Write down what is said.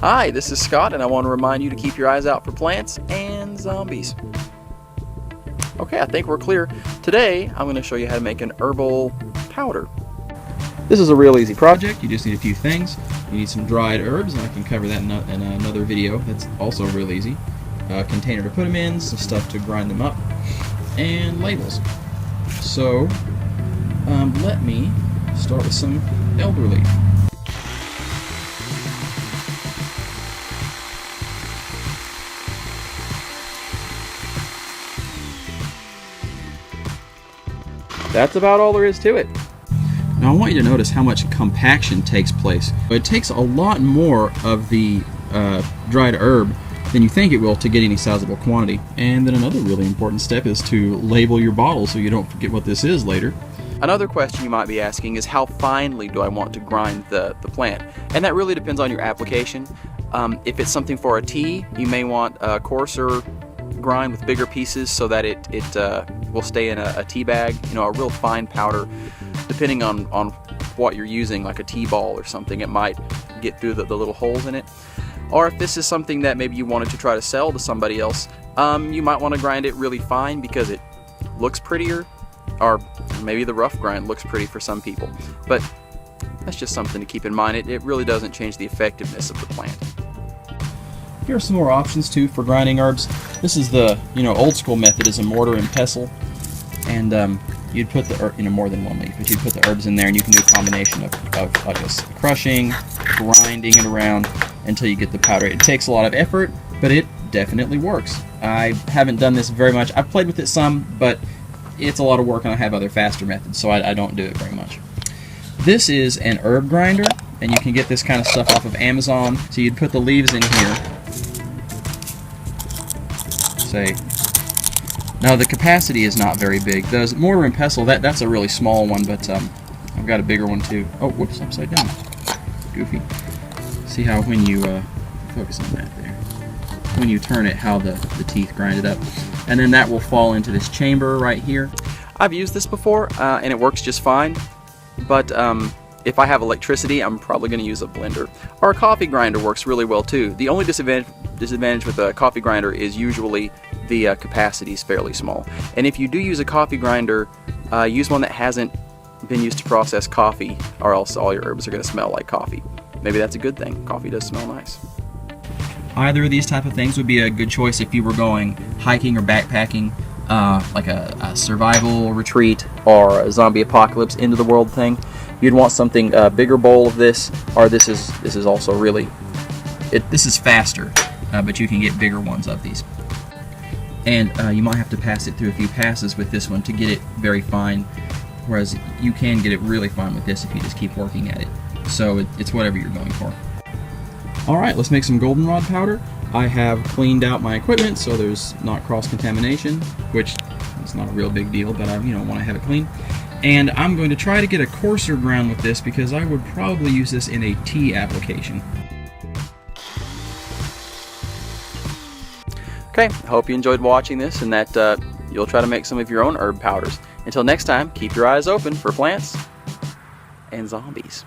Hi, this is Scott, and I want to remind you to keep your eyes out for plants and zombies. Okay, I think we're clear. Today, I'm going to show you how to make an herbal powder. This is a real easy project. You just need a few things. You need some dried herbs, and I can cover that in another video. That's also real easy. A container to put them in, some stuff to grind them up, and labels. So, let me start with some elderleaf. That's about all there is to it. Now I want you to notice how much compaction takes place. It takes a lot more of the dried herb than you think it will to get any sizable quantity. And then another really important step is to label your bottle so you don't forget what this is later. Another question you might be asking is how finely do I want to grind the plant? And that really depends on your application. If it's something for a tea, you may want a coarser grind with bigger pieces so that it will stay in a tea bag, a real fine powder. Depending on what you're using, like a tea ball or something, it might get through the little holes in it. Or if this is something that maybe you wanted to try to sell to somebody else, you might want to grind it really fine because it looks prettier, or maybe the rough grind looks pretty for some people. But that's just something to keep in mind. It really doesn't change the effectiveness of the plant. Here are some more options too for grinding herbs. This is the old school method, is a mortar and pestle, and you'd put the more than one leaf, but you'd put the herbs in there, and you can do a combination of I guess crushing, grinding it around until you get the powder. It takes a lot of effort, but it definitely works. I haven't done this very much. I've played with it some, but it's a lot of work, and I have other faster methods, so I don't do it very much. This is an herb grinder, and you can get this kind of stuff off of Amazon. So you'd put the leaves in here. Now the capacity is not very big. The mortar and pestle, that's a really small one, but I've got a bigger one too. Oh, whoops, upside down. Goofy. See how when you focus on that there, when you turn it, how the teeth grind it up, and then that will fall into this chamber right here. I've used this before, and it works just fine. But if I have electricity, I'm probably going to use a blender. Or a coffee grinder works really well too. The only disadvantage with a coffee grinder is usually the capacity is fairly small. And if you do use a coffee grinder, use one that hasn't been used to process coffee, or else all your herbs are going to smell like coffee. Maybe that's a good thing. Coffee does smell nice. Either of these type of things would be a good choice if you were going hiking or backpacking, like a survival retreat or a zombie apocalypse end of the world thing. You'd want something bigger bowl of this, or this is also really this is faster, but you can get bigger ones of these. And you might have to pass it through a few passes with this one to get it very fine, whereas you can get it really fine with this if you just keep working at it. So it's whatever you're going for. Alright, let's make some goldenrod powder. I have cleaned out my equipment so there's not cross-contamination, which is not a real big deal, but I want to have it clean. And I'm going to try to get a coarser ground with this because I would probably use this in a tea application. Okay, I hope you enjoyed watching this and that you'll try to make some of your own herb powders. Until next time, keep your eyes open for plants and zombies.